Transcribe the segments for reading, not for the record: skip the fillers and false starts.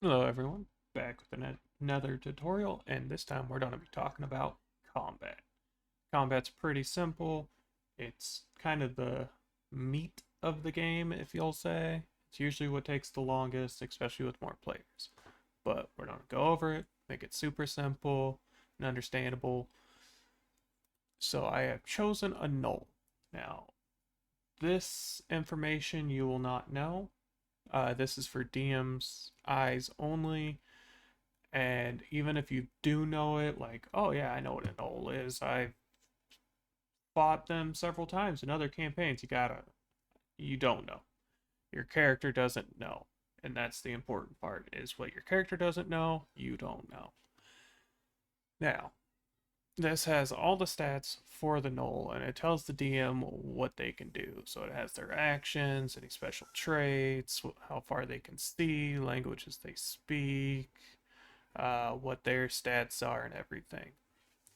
Hello everyone, back with another tutorial, and this time we're going to be talking about combat. Combat's pretty simple. It's kind of the meat of the game, if you'll say. It's usually what takes the longest, especially with more players. But we're going to go over it, make it super simple and understandable. So I have chosen a gnoll. Now, this information you will not know. This is for DM's eyes only. And even if you do know it, like, oh yeah, I know what a gnoll is. I've fought them several times in other campaigns. You don't know. Your character doesn't know. And that's the important part, is what your character doesn't know, you don't know. Now, this has all the stats for the gnoll, and it tells the DM what they can do. So it has their actions, any special traits, how far they can see, languages they speak, what their stats are, and everything.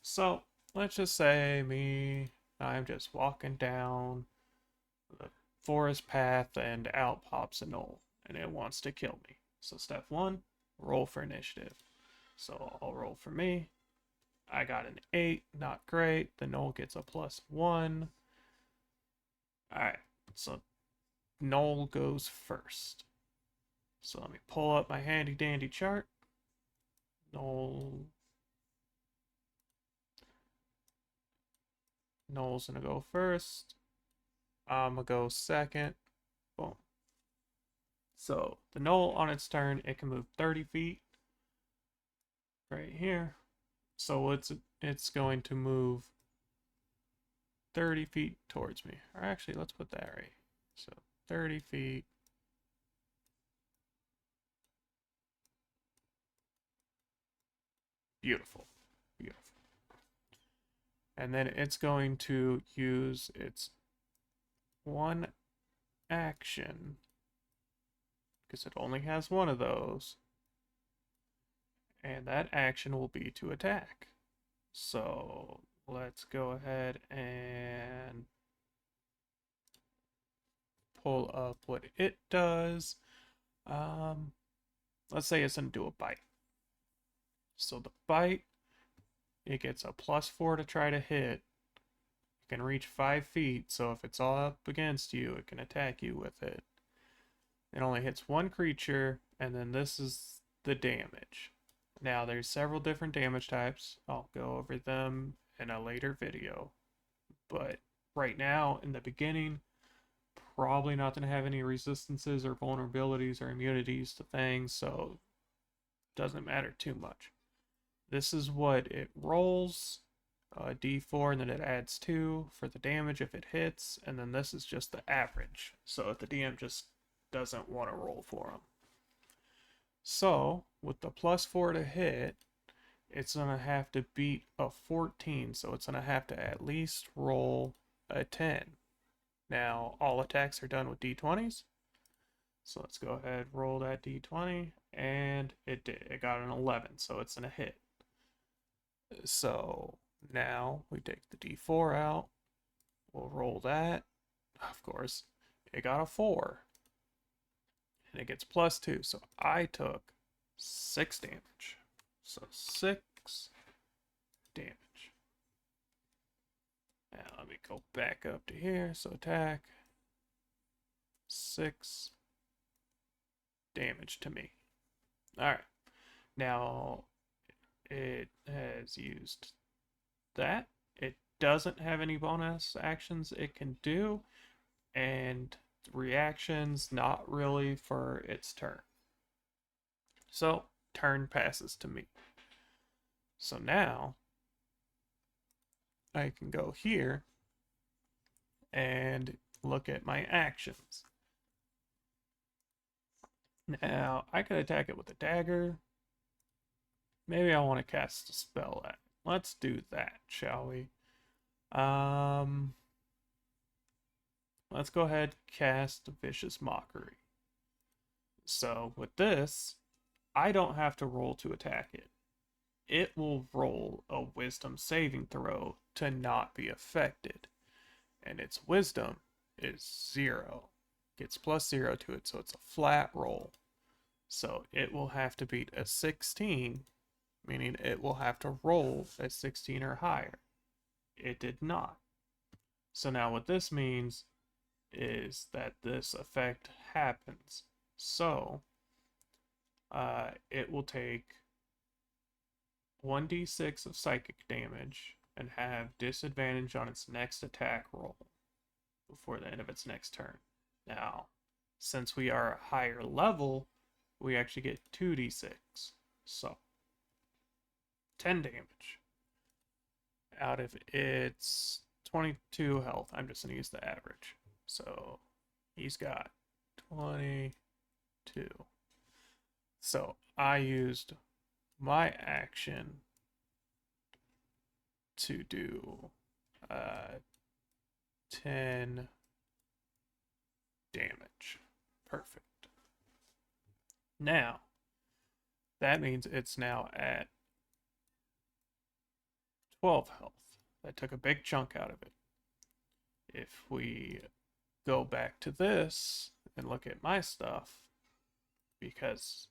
So let's just say I'm just walking down the forest path, and out pops a gnoll, and it wants to kill me. So step one, roll for initiative. So I'll roll for me. I got an 8, not great. The gnoll gets a +1. Alright, so gnoll goes first. So let me pull up my handy dandy chart. Gnoll's gonna go first. I'm gonna go second. Boom. So the gnoll on its turn, it can move 30 feet right here. So it's going to move 30 feet towards me. Or actually, let's put that right. So 30 feet. Beautiful. Beautiful. And then it's going to use its one action, because it only has one of those, and that action will be to attack. So let's go ahead and pull up what it does. Let's say it's gonna do a bite. So the bite, it gets a +4 to try to hit. It can reach 5 feet, so if it's all up against you, it can attack you with it. It only hits one creature, and then this is the damage. Now, there's several different damage types. I'll go over them in a later video. But right now, in the beginning, probably not going to have any resistances or vulnerabilities or immunities to things, so it doesn't matter too much. This is what it rolls, d4, and then it adds 2 for the damage if it hits, and then this is just the average. So if the DM just doesn't want to roll for them. So, with the +4 to hit, it's going to have to beat a 14, so it's going to have to at least roll a 10. Now, all attacks are done with d20s. So let's go ahead, roll that d20, and it did. It got an 11, so it's going to hit. So now we take the d4 out. We'll roll that. Of course, it got a 4. And it gets +2, so I took 6 damage. So 6 damage. Now let me go back up to here. So attack. 6 damage to me. Alright. Now it has used that. It doesn't have any bonus actions it can do, and reactions not really for its turn. So turn passes to me. So now I can go here and look at my actions. Now I could attack it with a dagger. Maybe I want to cast a spell at it. Let's do that, shall we? Let's go ahead and cast Vicious Mockery. So with this, I don't have to roll to attack it. It will roll a wisdom saving throw to not be affected. And its wisdom is 0. Gets +0 to it, so it's a flat roll. So it will have to beat a 16, meaning it will have to roll a 16 or higher. It did not. So now what this means is that this effect happens. So it will take 1d6 of psychic damage and have disadvantage on its next attack roll before the end of its next turn. Now, since we are a higher level, we actually get 2d6. So, 10 damage. Out of its 22 health, I'm just going to use the average. So, he's got 22. So, I used my action to do 10 damage. Perfect. Now, that means it's now at 12 health. That took a big chunk out of it. If we go back to this and look at my stuff, because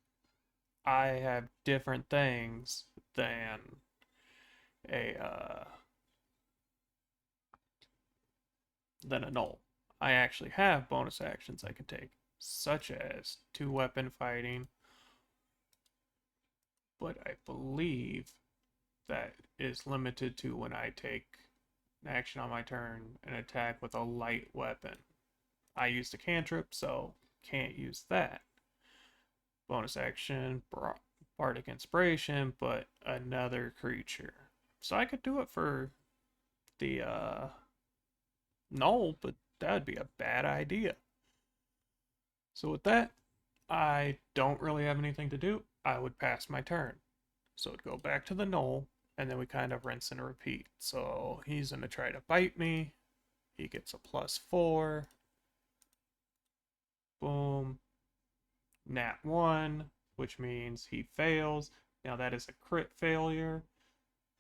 I have different things than a gnoll. I actually have bonus actions I can take, such as 2-weapon fighting, but I believe that is limited to when I take an action on my turn and attack with a light weapon. I used a cantrip, so can't use that. Bonus action, bardic inspiration, but another creature. So I could do it for the gnoll, but that would be a bad idea. So with that, I don't really have anything to do. I would pass my turn. So it'd go back to the gnoll, and then we kind of rinse and repeat. So he's going to try to bite me. He gets a +4. Boom. Nat 1, which means he fails. Now that is a crit failure.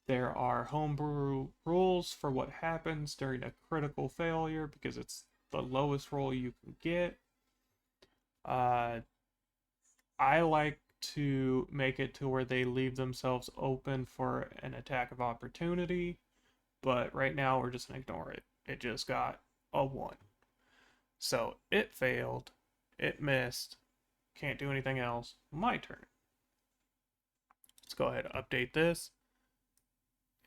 There are homebrew rules for what happens during a critical failure because it's the lowest roll you can get. I like to make it to where they leave themselves open for an attack of opportunity, but right now we're just gonna ignore it. It just got a 1. So it failed, it missed, can't do anything else. My turn. Let's go ahead and update this.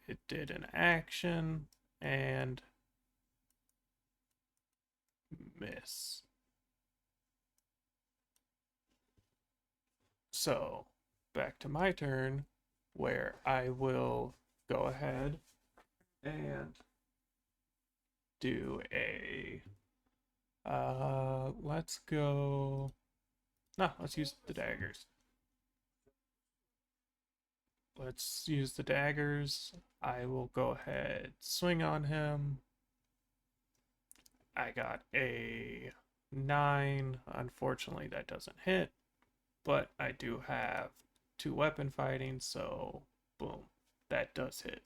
It did an action and miss. So back to my turn, where I will go ahead and do a let's use the daggers. Let's use the daggers. I will go ahead, swing on him. I got a 9. Unfortunately, that doesn't hit, but I do have 2-weapon fighting, so boom, that does hit.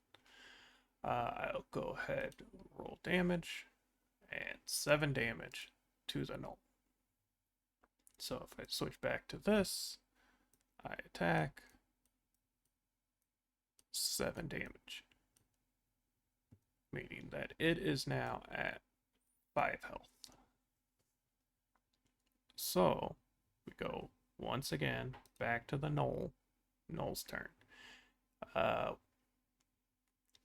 I'll go ahead, roll damage, and 7 damage to the gnoll. So if I switch back to this, I attack, 7 damage, meaning that it is now at 5 health. So we go once again back to the gnoll's turn.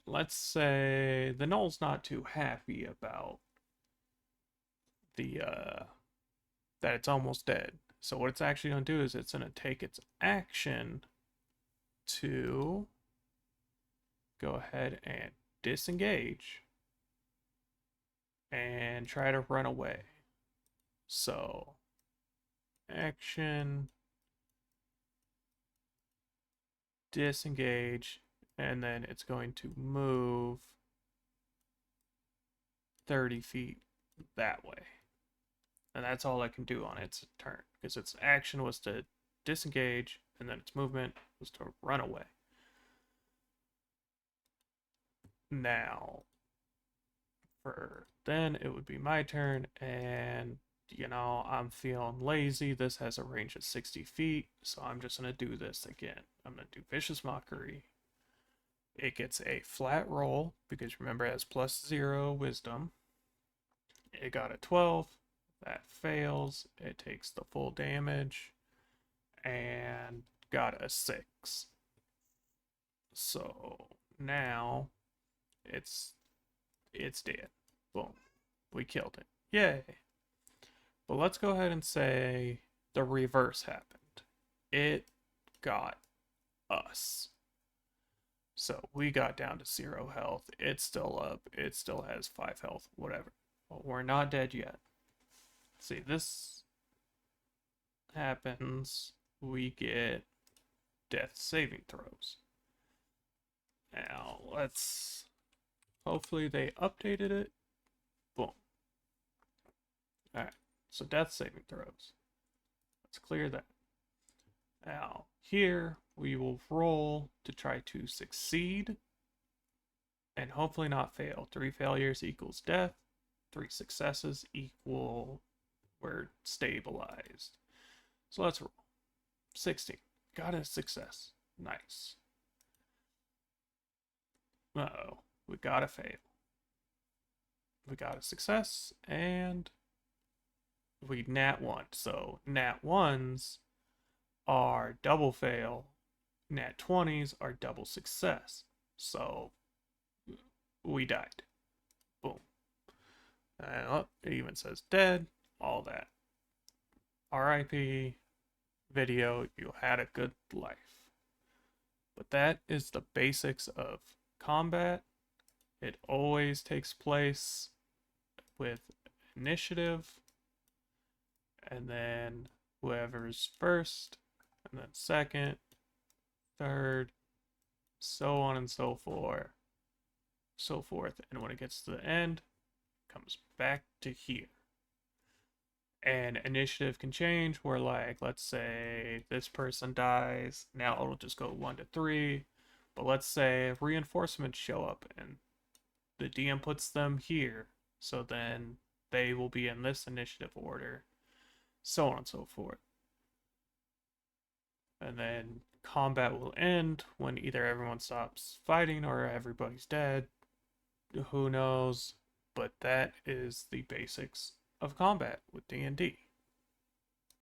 Let's say the gnoll's not too happy about the that it's almost dead. So what it's actually going to do is it's going to take its action to go ahead and disengage and try to run away. So action, disengage, and then it's going to move 30 feet that way. And that's all I can do on its turn, because its action was to disengage, and then its movement was to run away. Now, for then it would be my turn, and you know, I'm feeling lazy. This has a range of 60 feet, so I'm just going to do this again. I'm going to do Vicious Mockery. It gets a flat roll, because remember it has +0 wisdom. It got a 12. That fails. It takes the full damage. And got a 6. So now it's dead. Boom. We killed it. Yay. But let's go ahead and say the reverse happened. It got us. So we got down to 0 health. It's still up. It still has 5 health. Whatever. But we're not dead yet. See, this happens. We get death saving throws. Now, let's... Hopefully they updated it. Boom. Alright, so death saving throws. Let's clear that. Now, here we will roll to try to succeed and hopefully not fail. 3 failures equals death. 3 successes equal we're stabilized. So let's roll. 16. Got a success. Nice. Uh-oh. We got a fail. We got a success, and we nat 1. So nat 1s are double fail. Nat 20s are double success. So we died. Boom. And oh, it even says dead. All that. RIP. Video, you had a good life. But that is the basics of combat. It always takes place with initiative, and then whoever's first, and then second, third, so on and so forth. And when it gets to the end, it comes back to here. And initiative can change where, like, let's say this person dies. Now it'll just go 1 to 3. But let's say reinforcements show up and the DM puts them here. So then they will be in this initiative order. So on and so forth. And then combat will end when either everyone stops fighting or everybody's dead. Who knows? But that is the basics of combat with D&D.